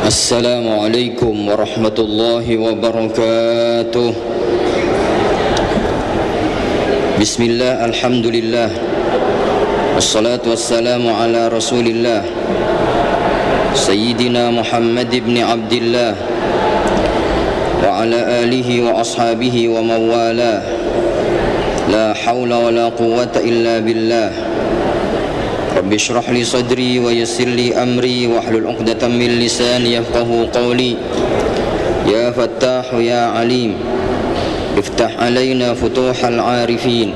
Assalamualaikum warahmatullahi wabarakatuh. Bismillah, alhamdulillah, wassalatu wassalamu ala rasulillah Sayyidina Muhammad ibn Abdillah wa ala alihi wa ashabihi wa mawala. La hawla wa la quwwata illa billah. Rabbi shrah li sadri wa yassir li amri wahlul 'uqdatam min lisani yafqahu qawli. Ya Fattah ya Alim, iftah alaina futuhal 'arifin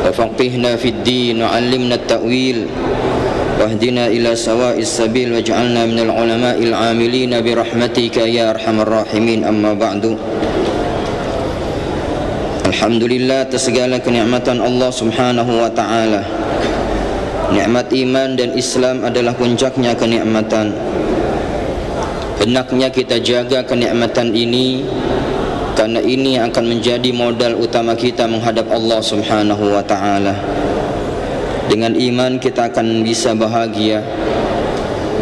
wa faqihna fid din wa 'allimna at-ta'wil wahdina ila sawa'is sabil waj'alna minal ulama'il 'amilin bi rahmatika ya arhamar rahimin. Amma ba'du. Alhamdulillah, atas segala kenikmatan Allah Subhanahu wa taala. Nikmat iman dan Islam adalah puncaknya kenikmatan. Hendaknya kita jaga kenikmatan ini, karena ini akan menjadi modal utama kita menghadap Allah Subhanahu wa taala. Dengan iman kita akan bisa bahagia.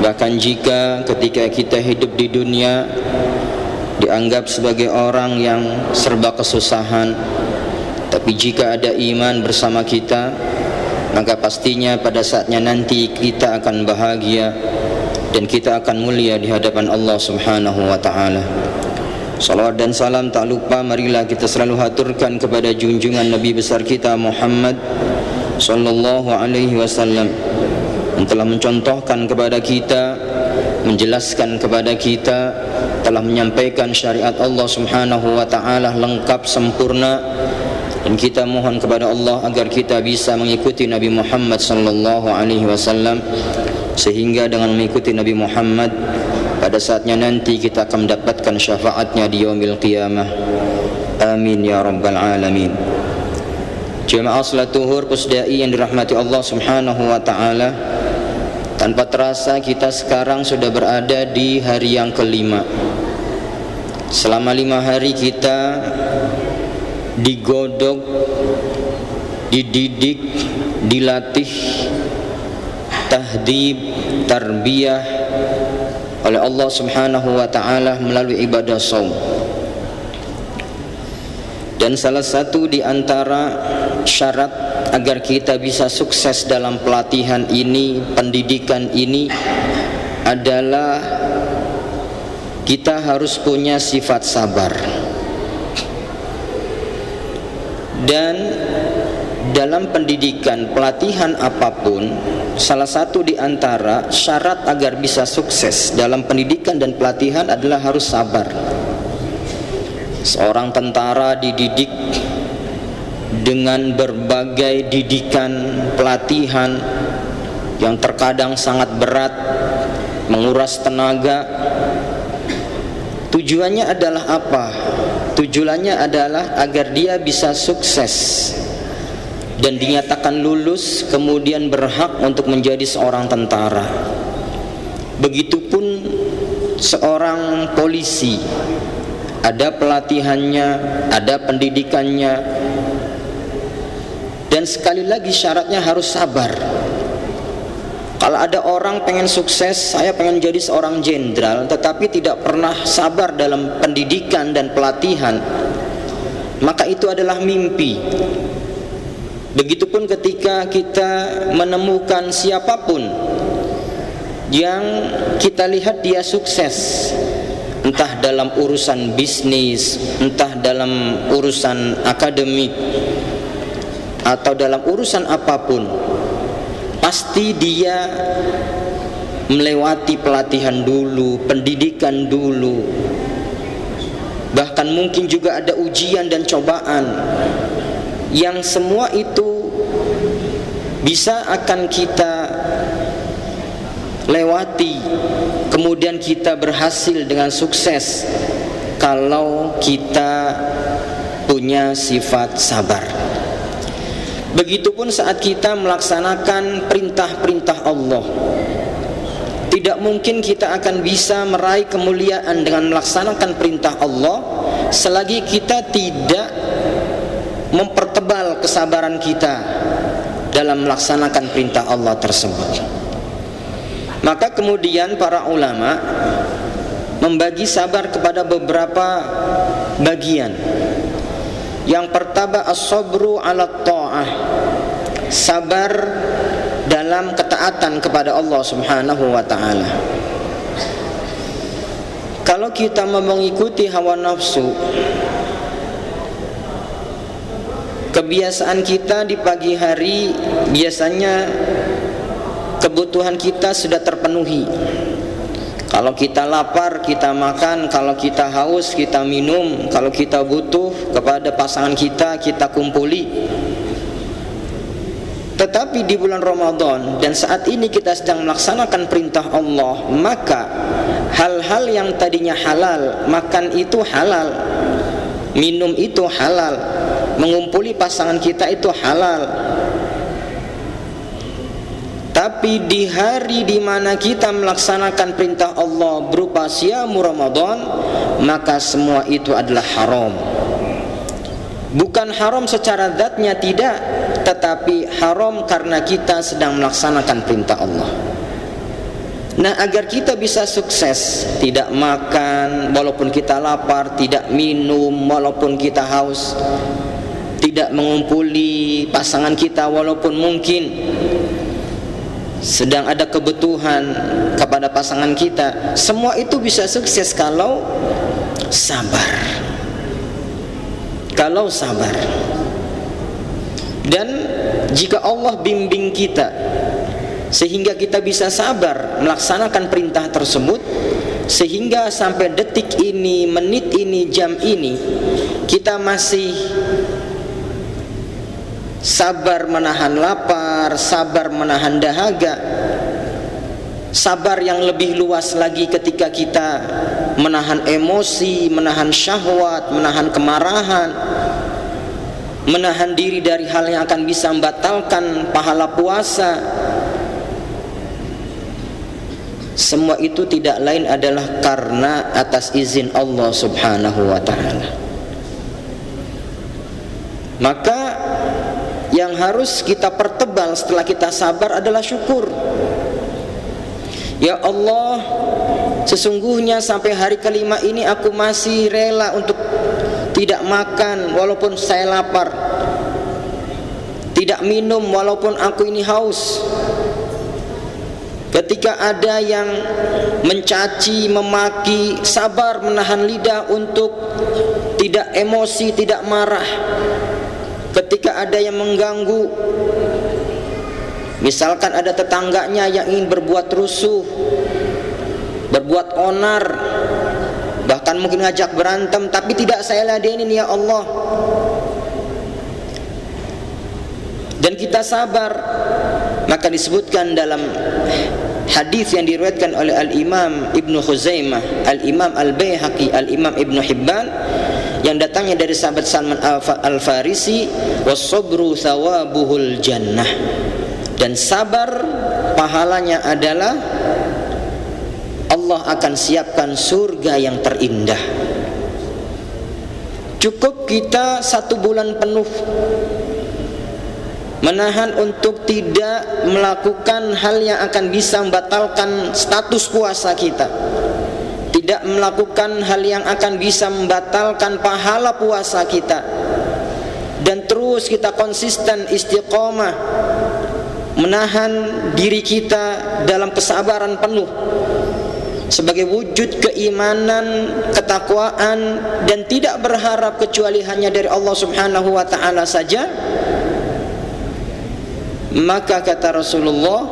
Bahkan jika ketika kita hidup di dunia dianggap sebagai orang yang serba kesusahan, tapi jika ada iman bersama kita, maka pastinya pada saatnya nanti kita akan bahagia dan kita akan mulia di hadapan Allah Subhanahu wa taala. Salawat dan salam tak lupa marilah kita selalu haturkan kepada junjungan Nabi besar kita Muhammad sallallahu alaihi wasallam, yang telah mencontohkan kepada kita, menjelaskan kepada kita, telah menyampaikan syariat Allah Subhanahu wa taala lengkap sempurna, dan kita mohon kepada Allah agar kita bisa mengikuti Nabi Muhammad sallallahu alaihi wasallam, sehingga dengan mengikuti Nabi Muhammad pada saatnya nanti kita akan mendapatkan syafaatnya di yaumil qiyamah. Amin ya rabbal alamin. Jemaah salat zuhur pusdai yang dirahmati Allah Subhanahu wa taala, tanpa terasa kita sekarang sudah berada di hari yang kelima. Selama 5 hari kita digodok, dididik, dilatih, tahdib, tarbiyah oleh Allah Subhanahu wa taala melalui ibadah shaum. Dan salah satu di antara syarat agar kita bisa sukses dalam pelatihan ini, pendidikan ini, adalah kita harus punya sifat sabar. Dan dalam pendidikan, pelatihan apapun, salah satu di antara syarat agar bisa sukses dalam pendidikan dan pelatihan adalah harus sabar. Seorang tentara dididik dengan berbagai didikan pelatihan yang terkadang sangat berat, menguras tenaga. Tujuannya adalah apa? Tujuannya adalah agar dia bisa sukses dan dinyatakan lulus, kemudian berhak untuk menjadi seorang tentara. Begitupun seorang polisi, ada pelatihannya, ada pendidikannya, dan sekali lagi syaratnya harus sabar. Kalau ada orang pengen sukses, saya pengen jadi seorang jenderal, tetapi tidak pernah sabar dalam pendidikan dan pelatihan, maka itu adalah mimpi. Begitupun ketika kita menemukan siapapun yang kita lihat dia sukses, entah dalam urusan bisnis, entah dalam urusan akademik, atau dalam urusan apapun, pasti dia melewati pelatihan dulu, pendidikan dulu, bahkan mungkin juga ada ujian dan cobaan, yang semua itu bisa akan kita lewati, kemudian kita berhasil dengan sukses kalau kita punya sifat sabar. Begitupun saat kita melaksanakan perintah-perintah Allah, tidak mungkin kita akan bisa meraih kemuliaan dengan melaksanakan perintah Allah selagi kita tidak mempertebal kesabaran kita dalam melaksanakan perintah Allah tersebut. Maka kemudian para ulama membagi sabar kepada beberapa bagian. Yang pertama as-sabru 'ala ta'ah, sabar dalam ketaatan kepada Allah Subhanahu wa taala. Kalau kita mau mengikuti hawa nafsu, kebiasaan kita di pagi hari biasanya kebutuhan kita sudah terpenuhi. Kalau kita lapar, kita makan. Kalau kita haus, kita minum. Kalau kita butuh kepada pasangan kita, kita kumpuli. Tetapi di bulan Ramadan dan saat ini kita sedang melaksanakan perintah Allah, maka hal-hal yang tadinya halal, makan itu halal, minum itu halal, mengumpuli pasangan kita itu halal. Tapi di hari di mana kita melaksanakan perintah Allah berupa siamu Ramadan, maka semua itu adalah haram. Bukan haram secara zatnya, tidak, tetapi haram karena kita sedang melaksanakan perintah Allah. Nah, agar kita bisa sukses, tidak makan walaupun kita lapar, tidak minum walaupun kita haus, tidak mengumpuli pasangan kita walaupun mungkin sedang ada kebutuhan kepada pasangan kita, semua itu bisa sukses kalau sabar. Kalau sabar. Dan jika Allah bimbing kita sehingga kita bisa sabar melaksanakan perintah tersebut, sehingga sampai detik ini, menit ini, jam ini kita masih sabar menahan lapar, sabar menahan dahaga, sabar yang lebih luas lagi ketika kita menahan emosi, menahan syahwat, menahan kemarahan, menahan diri dari hal yang akan bisa membatalkan pahala puasa. Semua itu tidak lain adalah karena atas izin Allah Subhanahu wa ta'ala. Maka yang harus kita pertebal setelah kita sabar adalah syukur. Ya Allah, sesungguhnya sampai hari kelima ini aku masih rela untuk tidak makan walaupun saya lapar, tidak minum walaupun aku ini haus. Ketika ada yang mencaci, memaki, sabar menahan lidah untuk tidak emosi, tidak marah. Ketika ada yang mengganggu, misalkan ada tetangganya yang ingin berbuat rusuh, berbuat onar, bahkan mungkin ngajak berantem, tapi tidak saya ladenin ya Allah, dan kita sabar. Maka disebutkan dalam hadis yang diriwayatkan oleh Al-Imam Ibnu Khuzaimah, Al-Imam Al-Baihaqi, Al-Imam Ibnu Hibban, yang datangnya dari sahabat Salman Al-Farisi, was-sabru thawabuhul jannah, dan sabar pahalanya adalah Allah akan siapkan surga yang terindah. Cukup kita 1 bulan penuh menahan untuk tidak melakukan hal yang akan bisa membatalkan status puasa kita, tidak melakukan hal yang akan bisa membatalkan pahala puasa kita, dan terus kita konsisten istiqomah menahan diri kita dalam kesabaran penuh sebagai wujud keimanan, ketakwaan, dan tidak berharap kecuali hanya dari Allah Subhanahu wa ta'ala saja. Maka kata Rasulullah,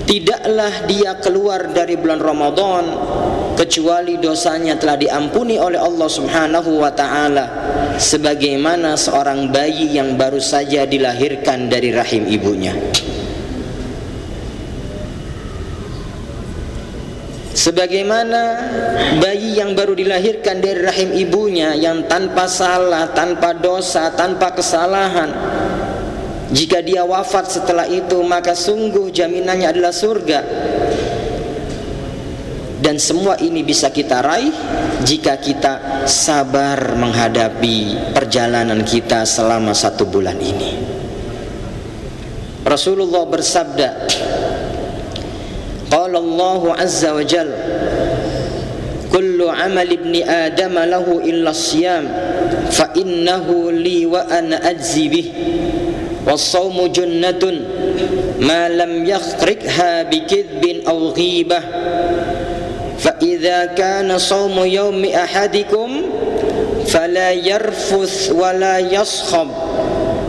tidaklah dia keluar dari bulan Ramadan kecuali dosanya telah diampuni oleh Allah Subhanahu wa ta'ala, sebagaimana seorang bayi yang baru saja dilahirkan dari rahim ibunya. Sebagaimana bayi yang baru dilahirkan dari rahim ibunya, yang tanpa salah, tanpa dosa, tanpa kesalahan, jika dia wafat setelah itu, maka sungguh jaminannya adalah surga. Dan semua ini bisa kita raih jika kita sabar menghadapi perjalanan kita selama 1 bulan ini. Rasulullah bersabda, Qala Allah azza wa jalla, kullu amal ibni Adam lahu illa siyam fa innahu li wa ana ajzi bih was-sawmu junnatun ma lam yakhrikha bikidbin aw ghibah fa idza kana sawmu yawmi ahadikum fala yarfuth wa la yaskhab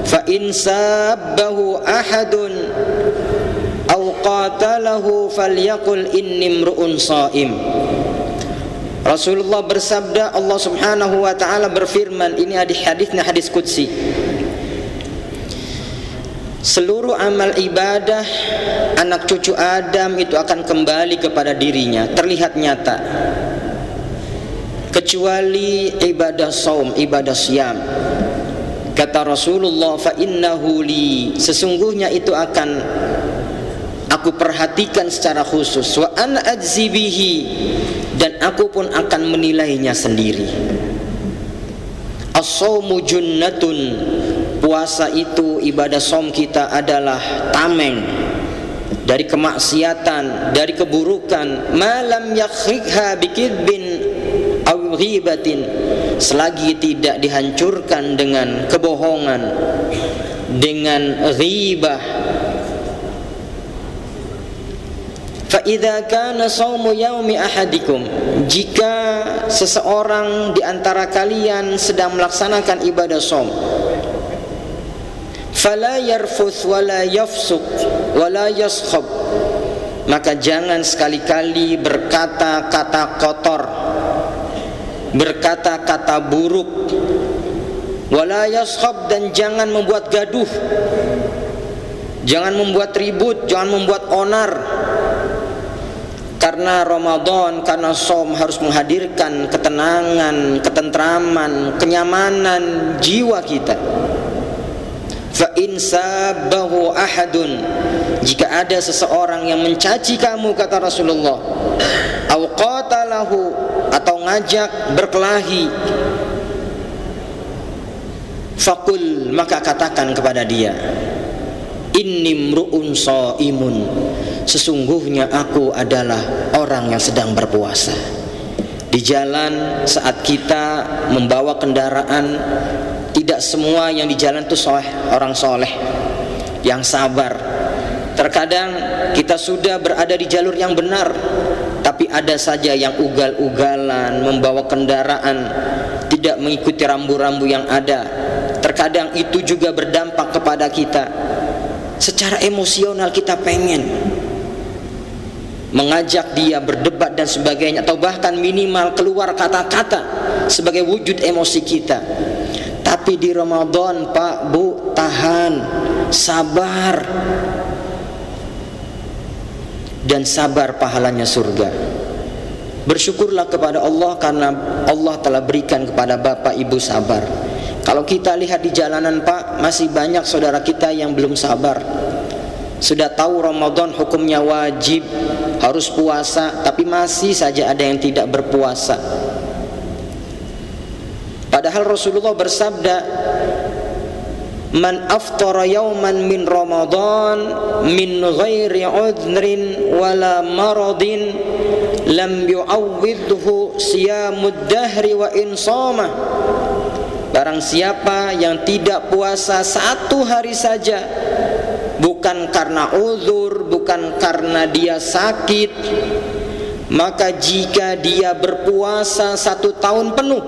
fa in sabbahu ahadun aw qatalahu falyaqul inni imru'un sha'im. Rasulullah bersabda, Allah Subhanahu wa taala berfirman, ini hadisnya hadis qudsi, seluruh amal ibadah anak cucu Adam itu akan kembali kepada dirinya, terlihat nyata, kecuali ibadah saum, ibadah syam. Kata Rasulullah, fa innahu li, sesungguhnya itu akan aku perhatikan secara khusus, wa ana ajzi bihi, dan aku pun akan menilainya sendiri. As-shaumu junnatun, puasa itu, ibadah saum kita adalah tameng dari kemaksiatan, dari keburukan. Malam yakhrikha bikidbin aw ghibatin, selagi tidak dihancurkan dengan kebohongan, dengan ghibah. Fa idza kana shaumu yaumi ahadikum, jika seseorang di antara kalian sedang melaksanakan ibadah shaum, fala yarfuth wala yafsuq wala yaskhab, maka jangan sekali-kali berkata-kata kotor, berkata-kata buruk, wala yaskhab, dan jangan membuat gaduh, jangan membuat ribut, jangan membuat onar. Karena Ramadan, karena shaum harus menghadirkan ketenangan, ketentraman, kenyamanan jiwa kita. Fa in sabbahu ahadun, jika ada seseorang yang mencaci kamu, kata Rasulullah, aw qatalahu, atau ngajak berkelahi, faqul, maka katakan kepada dia, inni mru'un shaimun, sesungguhnya aku adalah orang yang sedang berpuasa. Di jalan saat kita membawa kendaraan, tidak semua yang di jalan itu orang soleh yang sabar. Terkadang kita sudah berada di jalur yang benar, tapi ada saja yang ugal-ugalan membawa kendaraan, tidak mengikuti rambu-rambu yang ada. Terkadang itu juga berdampak kepada kita. Secara emosional kita pengen mengajak dia berdebat dan sebagainya, atau bahkan minimal keluar kata-kata sebagai wujud emosi kita. Tapi di Ramadan, Pak, Bu, tahan, sabar, dan sabar pahalanya surga. Bersyukurlah kepada Allah karena Allah telah berikan kepada Bapak Ibu sabar. Kalau kita lihat di jalanan, Pak, masih banyak saudara kita yang belum sabar. Sudah tahu Ramadan hukumnya wajib, harus puasa, tapi masih saja ada yang tidak berpuasa. Padahal Rasulullah bersabda, man aftara yawman min Ramadan min ghairi udhrin wala maradin lam yu'awwidhu siyamud dahri wa insama. Barang siapa yang tidak puasa satu hari saja, bukan karena uzur, bukan karena dia sakit, maka jika dia berpuasa 1 tahun penuh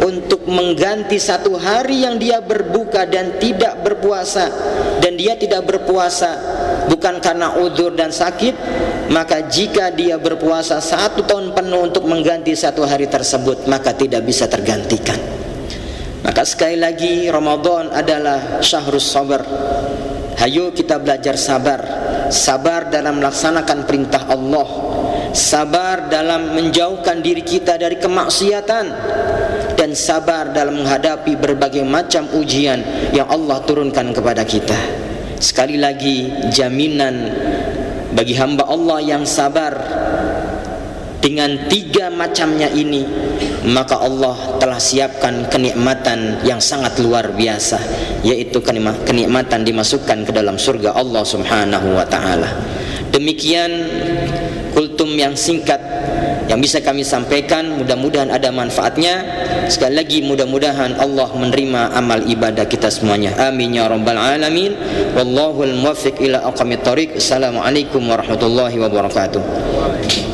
untuk mengganti 1 hari yang dia berbuka dan tidak berpuasa, dan dia tidak berpuasa bukan karena uzur dan sakit, maka jika dia berpuasa 1 tahun penuh untuk mengganti 1 hari tersebut, maka tidak bisa tergantikan. Maka sekali lagi, Ramadan adalah syahrus sabar. Hayo kita belajar sabar. Sabar dalam melaksanakan perintah Allah, sabar dalam menjauhkan diri kita dari kemaksiatan, dan sabar dalam menghadapi berbagai macam ujian yang Allah turunkan kepada kita. Sekali lagi, jaminan bagi hamba Allah yang sabar dengan 3 macamnya ini, maka Allah telah siapkan kenikmatan yang sangat luar biasa, yaitu kenikmatan dimasukkan ke dalam surga Allah Subhanahu wa ta'ala. Demikian kultum yang singkat yang bisa kami sampaikan, mudah-mudahan ada manfaatnya. Sekali lagi mudah-mudahan Allah menerima amal ibadah kita semuanya. Amin ya rabbal alamin. Wallahul muwaffiq ila aqwamit thoriq. Assalamualaikum warahmatullahi wabarakatuh.